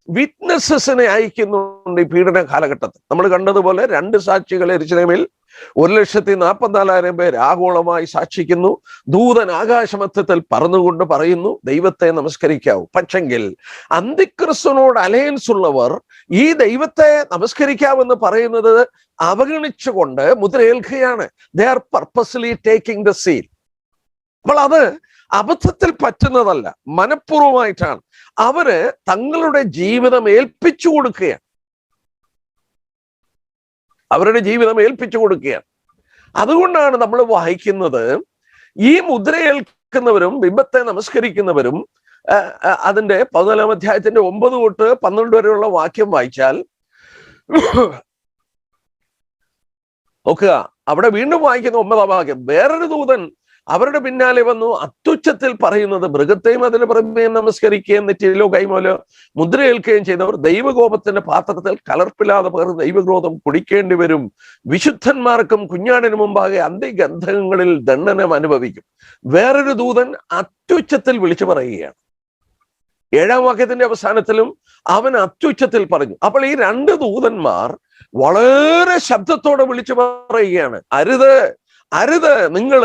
വിറ്റ്നസസിനെ അയക്കുന്നുണ്ട് ഈ പീഡന കാലഘട്ടത്തിൽ. നമ്മൾ കണ്ടതുപോലെ 2 സാക്ഷികൾ യെരുശലേമിൽ, 1,44,000 പേർ ആഗോളമായി സാക്ഷിക്കുന്നു. ദൂതൻ ആകാശമധ്യത്തിൽ പറന്നുകൊണ്ട് പറയുന്നു, ദൈവത്തെ നമസ്കരിക്കാവൂ. പക്ഷെങ്കിൽ അന്ത്യക്രിസ്തുവിനോട് അലയൻസ് ഉള്ളവർ ഈ ദൈവത്തെ നമസ്കരിക്കാവെന്ന് പറയുന്നത് അവഗണിച്ചുകൊണ്ട് മുദ്രയേൽക്കുകയാണ്. They are purposely taking the seal. അപ്പോൾ അത് അബദ്ധത്തിൽ പറ്റുന്നതല്ല, മനഃപൂർവമായിട്ടാണ്. അവര് തങ്ങളുടെ ജീവിതം ഏൽപ്പിച്ചു കൊടുക്കുകയാണ്. അതുകൊണ്ടാണ് നമ്മൾ വായിക്കുന്നത്, ഈ മുദ്രയേൽക്കുന്നവരും ബിംബത്തെ നമസ്കരിക്കുന്നവരും അതിന്റെ 14-ാം അധ്യായത്തിന്റെ 9 തൊട്ട് 12 വരെയുള്ള വാക്യം വായിച്ചാൽ നോക്കുക, അവിടെ വീണ്ടും വായിക്കുന്ന 9-ാം വാക്യം, വേറൊരു ദൂതൻ അവരുടെ പിന്നാലെ വന്നു അത്യുച്ചത്തിൽ പറയുന്നത്, മൃഗത്തെയും അതിന്റെ പ്രതിമയും നമസ്കരിക്കുകയും നെറ്റിയിലോ കൈമോലോ മുദ്രയേൽക്കുകയും ചെയ്തവർ ദൈവകോപത്തിന്റെ പാത്രത്തിൽ കലർപ്പില്ലാതെ പകർന്ന് ദൈവക്രോധം കുടിക്കേണ്ടി വരും. വിശുദ്ധന്മാർക്കും കുഞ്ഞാടിന് മുമ്പാകെ അന്ത്യഗന്ധങ്ങളിൽ ദണ്ഡനം അനുഭവിക്കും. വേറൊരു ദൂതൻ അത്യുച്ചത്തിൽ വിളിച്ചു പറയുകയാണ്. 7-ാം വാക്യത്തിന്റെ അവസാനത്തിലും അവൻ അത്യുച്ചത്തിൽ പറഞ്ഞു. അപ്പോൾ ഈ 2 ദൂതന്മാർ വളരെ ശബ്ദത്തോടെ വിളിച്ചു പറയുകയാണ്, അരുത്, അരുത്, നിങ്ങൾ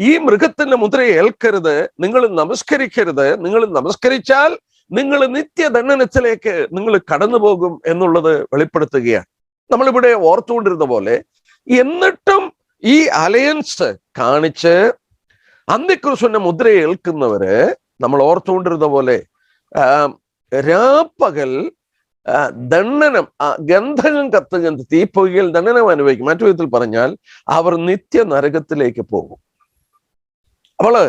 ഈ മൃഗത്തിന്റെ മുദ്രയെ ഏൽക്കരുത്, നിങ്ങൾ നമസ്കരിക്കരുത്, നിങ്ങൾ നമസ്കരിച്ചാൽ നിങ്ങൾ നിത്യദണ്ഡനത്തിലേക്ക് നിങ്ങൾ കടന്നു പോകും എന്നുള്ളത് വെളിപ്പെടുത്തുകയാണ്. നമ്മളിവിടെ ഓർത്തുകൊണ്ടിരുന്ന പോലെ, എന്നിട്ടും ഈ അലയൻസ് കാണിച്ച് അന്ത്യക്രിസ്തുവിന്റെ മുദ്രയെ ഏൽക്കുന്നവര് നമ്മൾ ഓർത്തുകൊണ്ടിരുന്ന പോലെ രാപ്പകൽ ദണ്ഡനം, ഗന്ധകം കത്തുക, തീപ്പൊയ്കയിൽ ദണ്ഡനം അനുഭവിക്കും. മറ്റു വിധത്തിൽ പറഞ്ഞാൽ അവർ നിത്യ നരകത്തിലേക്ക് പോകും. അവള്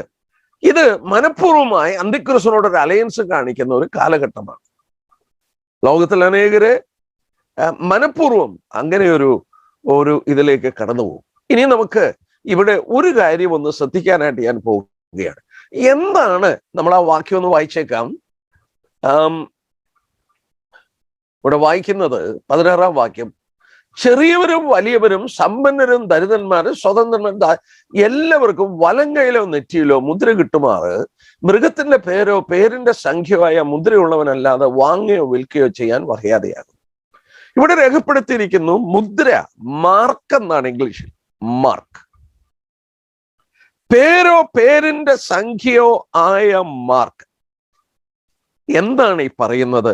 ഇത് മനഃപൂർവ്വമായി അന്ത്യക്രിസ്തുവിനോട് ഒരു അലയൻസ് കാണിക്കുന്ന ഒരു കാലഘട്ടമാണ്. ലോകത്തിൽ അനേകര് മനഃപൂർവ്വം അങ്ങനെ ഒരു ഇതിലേക്ക് കടന്നു പോകും. ഇനി നമുക്ക് ഇവിടെ ഒരു കാര്യം ഒന്ന് ശ്രദ്ധിക്കാനായിട്ട് ഞാൻ പോവുകയാണ്. എന്താണ്, നമ്മൾ ആ വാക്യം ഒന്ന് വായിച്ചേക്കാം. ഇവിടെ വായിക്കുന്നത് 16-ാം വാക്യം. ചെറിയവരും വലിയവരും സമ്പന്നരും ദരിദ്രന്മാരും സ്വതന്ത്രന്മാരും എല്ലാവർക്കും വലങ്കയിലോ നെറ്റിയിലോ മുദ്ര കിട്ടുമാറ് മൃഗത്തിന്റെ പേരോ പേരിന്റെ സംഖ്യയായ മുദ്രയുള്ളവനല്ലാതെ വാങ്ങുകയോ വിൽക്കുകയോ ചെയ്യാൻ വകയാതെയാകും. ഇവിടെ രേഖപ്പെടുത്തിയിരിക്കുന്നു മുദ്ര, മാർക്ക് എന്നാണ് ഇംഗ്ലീഷിൽ, മാർക്ക്. പേരോ പേരിന്റെ സംഖ്യയോ ആയ മാർക്ക്. എന്താണ് ഈ പറയുന്നത്?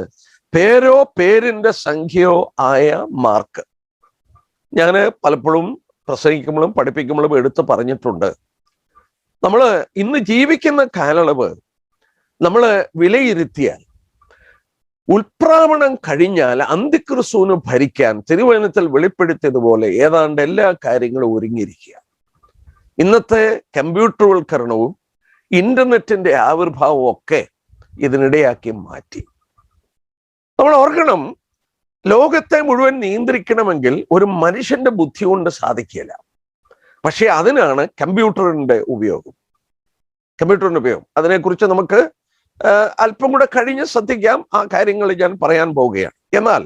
പേരോ പേരിന്റെ സംഖ്യയോ ആയ മാർക്ക്. ഞാൻ പലപ്പോഴും പ്രസംഗിക്കുമ്പോഴും പഠിപ്പിക്കുമ്പോഴും എടുത്ത് പറഞ്ഞിട്ടുണ്ട്. നമ്മൾ ഇന്ന് ജീവിക്കുന്ന കാലയളവ് നമ്മൾ വിലയിരുത്തിയാൽ, ഉൽപ്രാവണം കഴിഞ്ഞാൽ അന്ത്യക്രിസ്തുവിന് ഭരിക്കാൻ തിരുവചനത്തിൽ വെളിപ്പെടുത്തിയതുപോലെ ഏതാണ്ട് എല്ലാ കാര്യങ്ങളും ഒരുങ്ങിയിരിക്കുക. ഇന്നത്തെ കമ്പ്യൂട്ടർവൽക്കരണവും ഇന്റർനെറ്റിന്റെ ആവിർഭാവവും ഒക്കെ ഇതിനിടയാക്കി മാറ്റി. നമ്മൾ ഓർക്കണം, ലോകത്തെ മുഴുവൻ നിയന്ത്രിക്കണമെങ്കിൽ ഒരു മനുഷ്യന്റെ ബുദ്ധി കൊണ്ട് സാധിക്കില്ല. പക്ഷെ അതിനാണ് കമ്പ്യൂട്ടറിന്റെ ഉപയോഗം. അതിനെക്കുറിച്ച് നമുക്ക് അല്പം കൂടെ കഴിഞ്ഞ് ശ്രദ്ധിക്കാം. ആ കാര്യങ്ങൾ ഞാൻ പറയാൻ പോവുകയാണ്. എന്നാൽ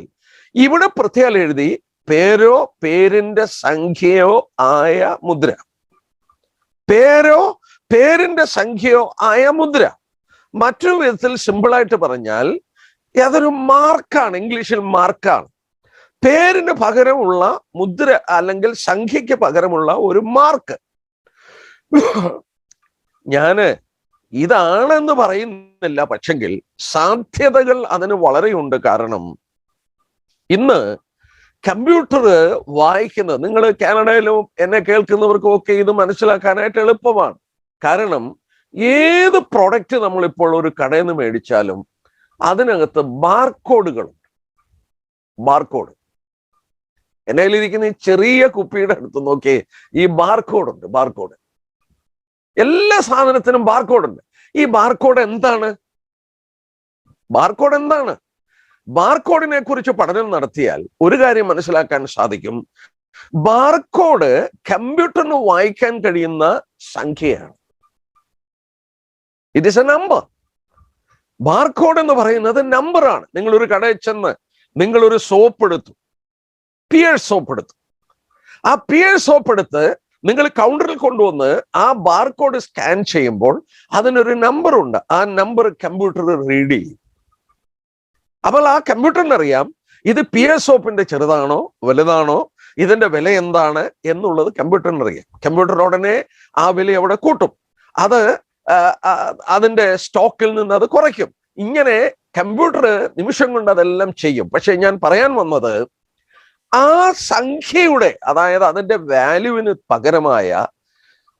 ഇവിടെ പ്രത്യേകം എഴുതി പേരോ പേരിന്റെ സംഖ്യയോ ആയ മുദ്ര. പേരോ പേരിന്റെ സംഖ്യയോ ആയ മുദ്ര. മറ്റൊരു വിധത്തിൽ സിമ്പിളായിട്ട് പറഞ്ഞാൽ അതൊരു മാർക്കാണ്, ഇംഗ്ലീഷിൽ മാർക്കാണ്. പേരിന് പകരമുള്ള മുദ്ര അല്ലെങ്കിൽ സംഖ്യയ്ക്ക് പകരമുള്ള ഒരു മാർക്ക്. ഞാന് ഇതാണെന്ന് പറയുന്നില്ല, പക്ഷെങ്കിൽ സാധ്യതകൾ അതിന് വളരെയുണ്ട്. കാരണം ഇന്ന് കമ്പ്യൂട്ടർ വായിക്കുന്നത്, നിങ്ങൾ കാനഡയിലും എന്നെ കേൾക്കുന്നവർക്കും ഒക്കെ ഇത് മനസ്സിലാക്കാനായിട്ട് എളുപ്പമാണ്. കാരണം ഏത് പ്രൊഡക്റ്റ് നമ്മളിപ്പോൾ ഒരു കടയിൽ നിന്ന് മേടിച്ചാലും അതിനകത്ത് ബാർകോഡുകളുണ്ട്. ബാർകോഡ് എൻ്റെ കയ്യിലിരിക്കുന്ന ഈ ചെറിയ കുപ്പിയുടെ അടുത്ത് നോക്കിയേ, ഈ ബാർകോഡുണ്ട്. ബാർകോഡ് എല്ലാ സാധനത്തിനും ബാർകോഡുണ്ട്. ഈ ബാർകോഡ് എന്താണ്? ബാർകോഡിനെ കുറിച്ച് പഠനം നടത്തിയാൽ ഒരു കാര്യം മനസ്സിലാക്കാൻ സാധിക്കും. ബാർകോഡ് കമ്പ്യൂട്ടറിന് വായിക്കാൻ കഴിയുന്ന സംഖ്യയാണ്. It is A number. Barcode എന്ന് പറയുന്നത് നമ്പറാണ്. നിങ്ങളൊരു കടയിൽ ചെന്ന് നിങ്ങളൊരു സോപ്പ് എടുത്തു, പിയേഴ്സ് സോപ്പ് എടുത്തു. ആ പിയേഴ്സ് സോപ്പ് എടുത്ത് നിങ്ങൾ കൗണ്ടറിൽ കൊണ്ടുവന്ന് ആ ബാർകോഡ് സ്കാൻ ചെയ്യുമ്പോൾ അതിനൊരു നമ്പർ ഉണ്ട്. ആ നമ്പർ കമ്പ്യൂട്ടർ റീഡ് ചെയ്യും. അപ്പോൾ ആ കമ്പ്യൂട്ടറിന് അറിയാം ഇത് പിയേഴ്സ് സോപ്പിന്റെ ചെറുതാണോ വലുതാണോ, ഇതിന്റെ വില എന്താണ് എന്നുള്ളത് കമ്പ്യൂട്ടറിന് അറിയാം. കമ്പ്യൂട്ടർ ഉടനെ ആ വില അവിടെ കൂട്ടും. അത് അതിന്റെ സ്റ്റോക്കിൽ നിന്ന് അത് കുറയ്ക്കും. ഇങ്ങനെ കമ്പ്യൂട്ടർ നിമിഷം കൊണ്ട് അതെല്ലാം ചെയ്യും. പക്ഷെ ഞാൻ പറയാൻ വന്നത്, ആ സംഖ്യയുടെ, അതായത് അതിന്റെ വാല്യൂവിന് പകരമായ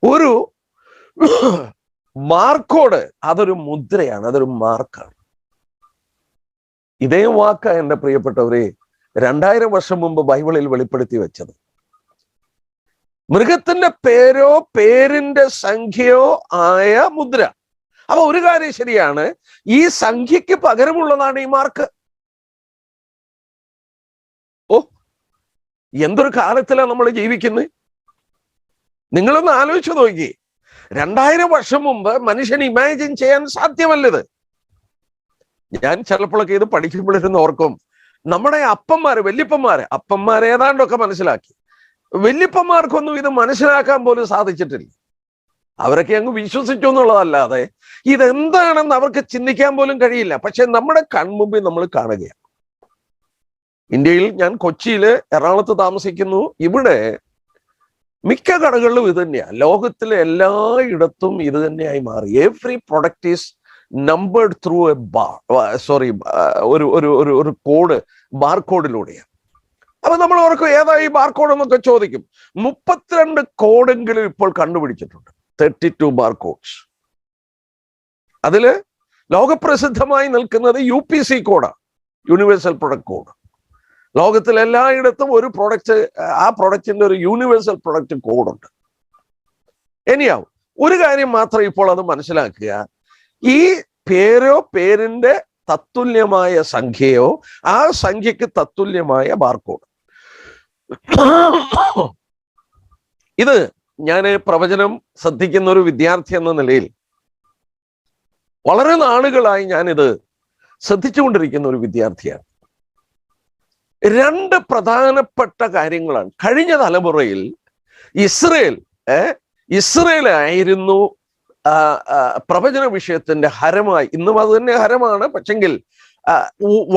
ഒരു ബാർകോഡ്, അതൊരു മുദ്രയാണ്, അതൊരു മാർക്കാണ്. ഇതേ വാക്കാണ് എൻ്റെ പ്രിയപ്പെട്ടവരെ 2000 വർഷം മുമ്പ് ബൈബിളിൽ വെളിപ്പെടുത്തി വെച്ചത്. മൃഗത്തിന്റെ പേരോ പേരിന്റെ സംഖ്യയോ ആയ മുദ്ര. അപ്പൊ ഒരു കാര്യം ശരിയാണ്, ഈ സംഖ്യക്ക് പകരമുള്ളതാണ് ഈ മാർക്ക്. ഓ, എന്തൊരു കാലത്തിലാണ് നമ്മൾ ജീവിക്കുന്നത്! നിങ്ങളൊന്ന് ആലോചിച്ചു നോക്കി. 2000 വർഷം മുമ്പ് മനുഷ്യൻ ഇമാജിൻ ചെയ്യാൻ സാധ്യമല്ലത്. ഞാൻ ചിലപ്പോഴൊക്കെ ഇത് പഠിക്കുമ്പോഴിരുന്ന് ഓർക്കും, നമ്മുടെ വല്യപ്പന്മാര് ഏതാണ്ടൊക്കെ മനസ്സിലാക്കി. വല്യപ്പന്മാർക്കൊന്നും ഇത് മനസ്സിലാക്കാൻ പോലും സാധിച്ചിട്ടില്ല. അവരൊക്കെ അങ്ങ് വിശ്വസിച്ചു എന്നുള്ളതല്ലാതെ ഇതെന്താണെന്ന് അവർക്ക് ചിന്തിക്കാൻ പോലും കഴിയില്ല. പക്ഷെ നമ്മുടെ കൺമുമ്പിൽ നമ്മൾ കാണുകയാണ്. ഇന്ത്യയിൽ ഞാൻ കൊച്ചിയില് എറണാകുളത്ത് താമസിക്കുന്നു. ഇവിടെ മിക്ക കടകളിലും ഇത് തന്നെയാണ്. ലോകത്തിലെ എല്ലായിടത്തും ഇത് തന്നെയായി മാറി. Every product is numbered through A ഒരു കോഡ്, ബാർകോഡിലൂടെയാണ്. അപ്പൊ നമ്മൾ ഓർക്കും ഏതാ ഈ ബാർകോഡ് എന്നൊക്കെ ചോദിക്കും. 32 കോഡെങ്കിലും ഇപ്പോൾ കണ്ടുപിടിച്ചിട്ടുണ്ട്. 32 ബാർകോഡ്സ്. അതില് ലോകപ്രസിദ്ധമായി നിൽക്കുന്നത് UPC കോഡാണ്, യൂണിവേഴ്സൽ പ്രൊഡക്റ്റ് കോഡ്. ലോകത്തിൽ എല്ലായിടത്തും ഒരു പ്രൊഡക്റ്റ്, ആ പ്രൊഡക്റ്റിന്റെ ഒരു യൂണിവേഴ്സൽ പ്രൊഡക്റ്റ് കോഡുണ്ട്. ഇനിയാവും ഒരു കാര്യം മാത്രം ഇപ്പോൾ അത് മനസ്സിലാക്കുക, ഈ പേരോ പേരിന്റെ തത്തുല്യമായ സംഖ്യയോ ആ സംഖ്യക്ക് തത്തുല്യമായ ബാർകോഡ്. ഇത് ഞാൻ പ്രവചനം ശ്രദ്ധിക്കുന്ന ഒരു വിദ്യാർത്ഥി എന്ന നിലയിൽ വളരെ നാളുകളായി ഞാനിത് ശ്രദ്ധിച്ചുകൊണ്ടിരിക്കുന്ന ഒരു വിദ്യാർത്ഥിയാണ്. 2 പ്രധാനപ്പെട്ട കാര്യങ്ങളാണ്. കഴിഞ്ഞ തലമുറയിൽ ഇസ്രയേലായിരുന്നു പ്രവചന വിഷയത്തിന്റെ ഹരമായി. ഇന്നും അത് തന്നെ ഹരമാണ്. പക്ഷെങ്കിൽ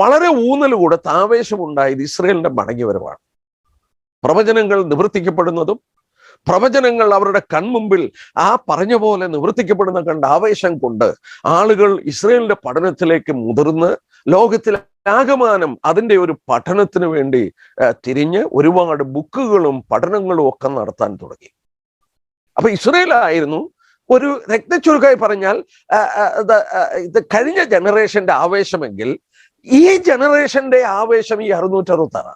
വളരെ ഊന്നൽ കൊടുത്ത് ആവേശമുണ്ടായത് ഇസ്രയേലിന്റെ മടങ്ങിവരവാണ്. പ്രവചനങ്ങൾ നിവർത്തിക്കപ്പെടുന്നതും പ്രവചനങ്ങൾ അവരുടെ കൺമുമ്പിൽ ആ പറഞ്ഞ പോലെ നിവർത്തിക്കപ്പെടുന്ന കണ്ട ആവേശം കൊണ്ട് ആളുകൾ ഇസ്രയേലിന്റെ പഠനത്തിലേക്ക് മുതിർന്ന് ലോകത്തിലെ ആകമാനം അതിൻ്റെ ഒരു പഠനത്തിന് വേണ്ടി തിരിഞ്ഞ് ഒരുപാട് ബുക്കുകളും പഠനങ്ങളും ഒക്കെ നടത്താൻ തുടങ്ങി. അപ്പൊ ഇസ്രയേലായിരുന്നു ഒരു രക്തച്ചുരുക്കായി പറഞ്ഞാൽ ഇത് കഴിഞ്ഞ ജനറേഷന്റെ ആവേശമെങ്കിൽ ഈ ജനറേഷന്റെ ആവേശം ഈ 666.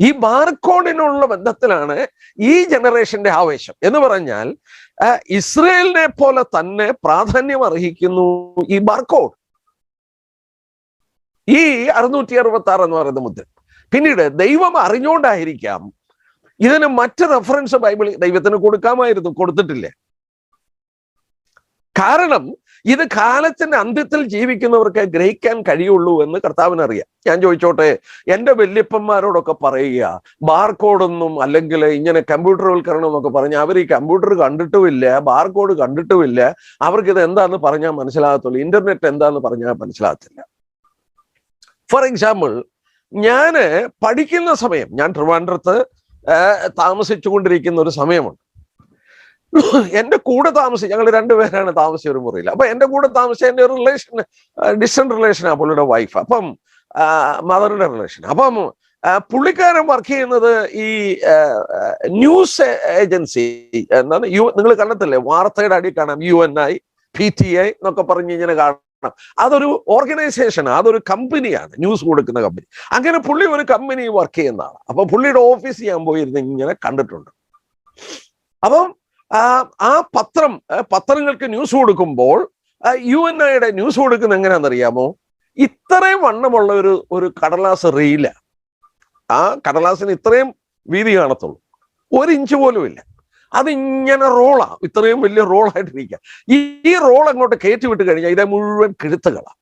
ഈ ബാർകോഡിനുള്ള ബന്ധത്തിലാണ് ഈ ജനറേഷന്റെ ആവേശം. എന്ന് പറഞ്ഞാൽ ഇസ്രയേലിനെ പോലെ തന്നെ പ്രാധാന്യം അർഹിക്കുന്നു ഈ ബാർകോഡ്, ഈ 666 എന്ന് പറയുന്ന മുദ്ര. പിന്നീട് ദൈവം അറിഞ്ഞുകൊണ്ടായിരിക്കാം ഇതിന് മറ്റ് റെഫറൻസ് ബൈബിളിൽ ദൈവത്തിന് കൊടുക്കാമായിരുന്നു, കൊടുത്തിട്ടില്ല. കാരണം ഇത് കാലത്തിന്റെ അന്ത്യത്തിൽ ജീവിക്കുന്നവർക്ക് ഗ്രഹിക്കാൻ കഴിയുള്ളൂ എന്ന് കർത്താവിനറിയാം. ഞാൻ ചോദിച്ചോട്ടെ, എൻ്റെ വല്യപ്പന്മാരോടൊക്കെ പറയുക ബാർകോഡൊന്നും അല്ലെങ്കിൽ ഇങ്ങനെ കമ്പ്യൂട്ടർവൽക്കരണം എന്നൊക്കെ പറഞ്ഞാൽ അവർ ഈ കമ്പ്യൂട്ടർ കണ്ടിട്ടുമില്ല, ബാർകോഡ് കണ്ടിട്ടുമില്ല, അവർക്ക് ഇത് എന്താന്ന് പറഞ്ഞാൽ മനസ്സിലാകത്തുള്ളൂ, ഇന്റർനെറ്റ് എന്താന്ന് പറഞ്ഞാൽ മനസ്സിലാകത്തില്ല. ഫോർ എക്സാമ്പിൾ, ഞാൻ പഠിക്കുന്ന സമയം, ഞാൻ ട്രിവാൻഡ്രത്ത് താമസിച്ചുകൊണ്ടിരിക്കുന്ന ഒരു സമയമുണ്ട്. എൻ്റെ കൂടെ ഞങ്ങൾ 2 പേരാണ് താമസിച്ച ഒരു മുറിയിൽ. അപ്പൊ എൻ്റെ കൂടെ താമസിച്ച എൻ്റെ ഒരു റിലേഷൻ, ഡിസ്റ്റന്റ് റിലേഷനാണ് പുള്ളിയുടെ വൈഫ്, അപ്പം മദറിന്റെ റിലേഷൻ. അപ്പം പുള്ളിക്കാരൻ വർക്ക് ചെയ്യുന്നത് ഈ ന്യൂസ് ഏജൻസി, എന്താണ് നിങ്ങൾ കണ്ടിട്ടില്ലേ, വാർത്തയുടെ അടി കാണാം UNI, PTI എന്നൊക്കെ പറഞ്ഞ് ഇങ്ങനെ കാണാം. അതൊരു ഓർഗനൈസേഷൻ, അതൊരു കമ്പനിയാണ്, ന്യൂസ് കൊടുക്കുന്ന കമ്പനി. അങ്ങനെ പുള്ളി ഒരു കമ്പനി വർക്ക് ചെയ്യുന്നതാണ്. അപ്പൊ പുള്ളിയുടെ ഓഫീസ് ഞാൻ പോയിരുന്ന് ഇങ്ങനെ കണ്ടിട്ടുണ്ട്. അപ്പം ആ പത്രങ്ങൾക്ക് ന്യൂസ് കൊടുക്കുമ്പോൾ UNIയുടെ ന്യൂസ് കൊടുക്കുന്ന എങ്ങനെയാണെന്നറിയാമോ? ഇത്രയും വണ്ണമുള്ള ഒരു കടലാസ് റീല. ആ കടലാസിന് ഇത്രയും വീതി കാണത്തുള്ളൂ, 1 ഇഞ്ച് പോലും ഇല്ല. അതിങ്ങനെ റോളാ, ഇത്രയും വലിയ റോളായിട്ടിരിക്കുക. ഈ റോൾ അങ്ങോട്ട് കയറ്റി വിട്ട് കഴിഞ്ഞാൽ ഇതേ മുഴുവൻ കിഴുത്തുകളാണ്.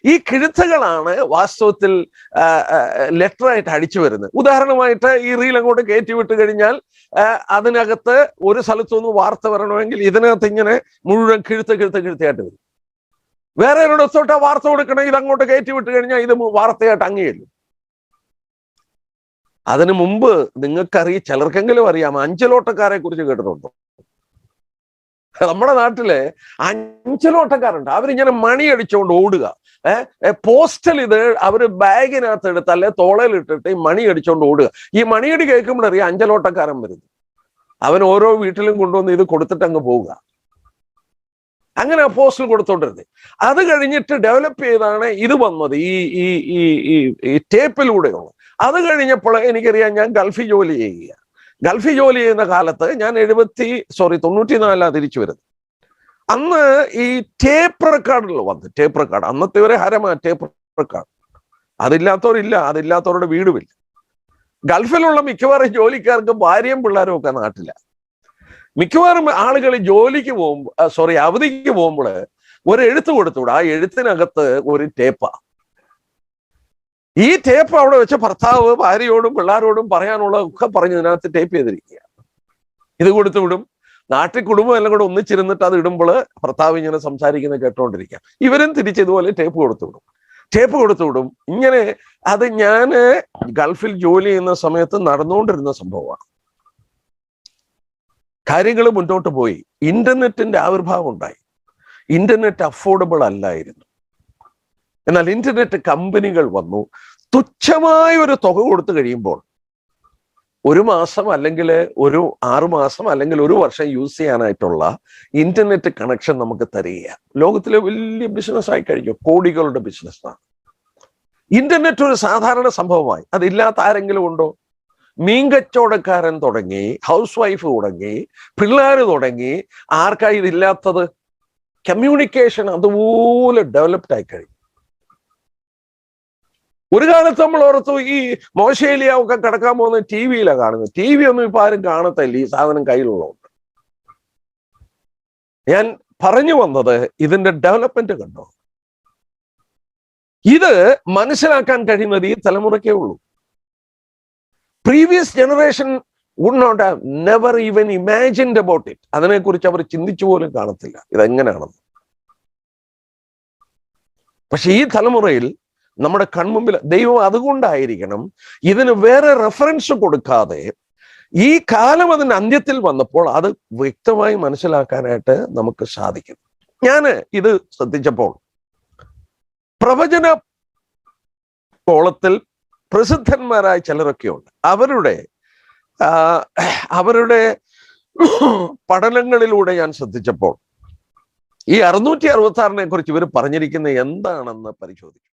ഈ കിഴുത്തുകളാണ് വാസ്തവത്തിൽ ലെറ്ററായിട്ട് അടിച്ചു വരുന്നത്. ഉദാഹരണമായിട്ട് ഈ റീൽ അങ്ങോട്ട് കയറ്റി വിട്ട് കഴിഞ്ഞാൽ അതിനകത്ത് ഒരു സ്ഥലത്തുനിന്ന് വാർത്ത വരണമെങ്കിൽ ഇതിനകത്ത് ഇങ്ങനെ മുഴുവൻ കിഴുത്തായിട്ട് വരും. വേറെ ഒരിടത്തോട്ട് വാർത്ത കൊടുക്കണമെങ്കിൽ ഇത് അങ്ങോട്ട് കയറ്റി വിട്ട് കഴിഞ്ഞാൽ ഇത് വാർത്തയായിട്ട് അങ്ങേയല്ലോ. അതിനു മുമ്പ് നിങ്ങൾക്കറിയാം, ചിലർക്കെങ്കിലും അറിയാം, അഞ്ചലോട്ടക്കാരെ കുറിച്ച് കേട്ടിട്ടുണ്ടോ? നമ്മുടെ നാട്ടില് അഞ്ചലോട്ടക്കാരുണ്ട്. അവരിങ്ങനെ മണി അടിച്ചുകൊണ്ട് ഓടുക. പോസ്റ്റൽ ഇത് അവര് ബാഗിനകത്ത് എടുത്ത് അല്ലെ തോളയിലിട്ടിട്ട് ഈ മണി അടിച്ചുകൊണ്ട് ഓടുക. ഈ മണിയടി കേൾക്കുമ്പോഴറിയാം അഞ്ചലോട്ടക്കാരൻ വരുന്നു. അവൻ ഓരോ വീട്ടിലും കൊണ്ടുവന്ന് ഇത് കൊടുത്തിട്ട് അങ്ങ് പോവുക. അങ്ങനെ പോസ്റ്റൽ കൊടുത്തോണ്ടിരുന്നത്. അത് കഴിഞ്ഞിട്ട് ഡെവലപ്പ് ചെയ്താണ് ഇത് വന്നത്, ഈ ടേപ്പിലൂടെയുള്ള. അത് കഴിഞ്ഞപ്പോൾ എനിക്കറിയാം, ഞാൻ ഗൾഫിൽ ജോലി ചെയ്യുക. ഗൾഫിൽ ജോലി ചെയ്യുന്ന കാലത്ത് ഞാൻ 94 തിരിച്ചു വരുന്നത്. അന്ന് ഈ ടേപ്പ് റെക്കോർഡിൽ വന്ന്, ടേപ്പ് റെക്കോർഡ് അന്നത്തെ ഒരു ഹരമാ ടേപ്പ് റെക്കോർഡ്. അതില്ലാത്തവരില്ല, അതില്ലാത്തവരുടെ വീടുമില്ല. ഗൾഫിലുള്ള മിക്കവാറും ജോലിക്കാർക്ക് ഭാര്യയും പിള്ളേരും ഒക്കെ നാട്ടില. മിക്കവാറും ആളുകൾ ജോലിക്ക് പോകുമ്പോൾ അവധിക്ക് പോകുമ്പോൾ ഒരു എഴുത്ത് കൊടുത്തുകൂടെ, ആ എഴുത്തിനകത്ത് ഒരു ടേപ്പാ. ഈ ടേപ്പ് അവിടെ വെച്ച് ഭർത്താവ് ഭാര്യയോടും പിള്ളേരോടും പറയാനുള്ളതൊക്കെ പറഞ്ഞ് ഇതിനകത്ത് ടേപ്പ് ചെയ്തിരിക്കുക. ഇത് കൊടുത്തു വിടും. നാട്ടിൽ കുടുംബം എല്ലാം കൂടെ ഒന്നിച്ചിരുന്നിട്ട് അത് ഇടുമ്പോൾ ഭർത്താവ് ഇങ്ങനെ സംസാരിക്കുന്നത് കേട്ടോണ്ടിരിക്കുക. ഇവരും തിരിച്ച് ഇതുപോലെ ടേപ്പ് കൊടുത്തു വിടും. ടേപ്പ് കൊടുത്തു വിടും. ഇങ്ങനെ അത് ഞാൻ ഗൾഫിൽ ജോലി ചെയ്യുന്ന സമയത്ത് നടന്നുകൊണ്ടിരുന്ന സംഭവമാണ്. കാര്യങ്ങൾ മുന്നോട്ട് പോയി. ഇന്റർനെറ്റിന്റെ ആവിർഭാവം ഉണ്ടായി. ഇന്റർനെറ്റ് അഫോർഡബിൾ അല്ലായിരുന്നു. എന്നാൽ ഇന്റർനെറ്റ് കമ്പനികൾ വന്നു. തുച്ഛമായ ഒരു തുക കൊടുത്തു കഴിയുമ്പോൾ 1 മാസം അല്ലെങ്കിൽ ഒരു 6 മാസം അല്ലെങ്കിൽ 1 വർഷം യൂസ് ചെയ്യാനായിട്ടുള്ള ഇന്റർനെറ്റ് കണക്ഷൻ നമുക്ക് തരിക. ലോകത്തിലെ വലിയ ബിസിനസ് ആയി കഴിഞ്ഞു. കോടികളുടെ ബിസിനസ്സാണ്. ഇന്റർനെറ്റ് ഒരു സാധാരണ സംഭവമായി. അതില്ലാത്ത ആരെങ്കിലും ഉണ്ടോ? മീൻകച്ചവടക്കാരൻ തുടങ്ങി, ഹൗസ് വൈഫ് തുടങ്ങി, പിള്ളേർ തുടങ്ങി, ആർക്കായി ഇതില്ലാത്തത്? കമ്മ്യൂണിക്കേഷൻ അതുപോലെ ഡെവലപ്ഡ് ആയി കഴിഞ്ഞു. ഒരു കാലത്ത് നമ്മൾ ഓർത്തു ഈ മോശേലിയാവൊക്കെ കിടക്കാൻ പോകുന്നത് TV-യിലാണ് കാണുന്നത്. TV ഒന്നും ഇപ്പൊ ആരും കാണത്തില്ല, ഈ സാധനം കയ്യിലുള്ളതുകൊണ്ട്. ഞാൻ പറഞ്ഞു വന്നത് ഇതിന്റെ ഡെവലപ്മെന്റ് കണ്ടോ. ഇത് മനസ്സിലാക്കാൻ കഴിയുന്നത് ഈ തലമുറയ്ക്കേ ഉള്ളൂ. Previous generation would not have never even imagined about it. അതിനെക്കുറിച്ച് അവർ ചിന്തിച്ചു പോലും കാണത്തില്ല ഇതെങ്ങനെയാണെന്ന്. പക്ഷെ ഈ തലമുറയിൽ നമ്മുടെ കൺമുമ്പിൽ ദൈവം അതുകൊണ്ടായിരിക്കണം ഇതിന് വേറെ റെഫറൻസ് കൊടുക്കാതെ ഈ കാലം അതിന്റെ അന്ത്യത്തിൽ വന്നപ്പോൾ അത് വ്യക്തമായി മനസ്സിലാക്കാനായിട്ട് നമുക്ക് സാധിക്കും. ഞാൻ ഇത് ശ്രദ്ധിച്ചപ്പോൾ പ്രവചന കോളത്തിൽ പ്രസിദ്ധന്മാരായ ചിലരൊക്കെ ഉണ്ട്. അവരുടെ പഠനങ്ങളിലൂടെ ഞാൻ ശ്രദ്ധിച്ചപ്പോൾ ഈ 666 കുറിച്ച് ഇവർ പറഞ്ഞിരിക്കുന്നത് എന്താണെന്ന് പരിശോധിച്ചു.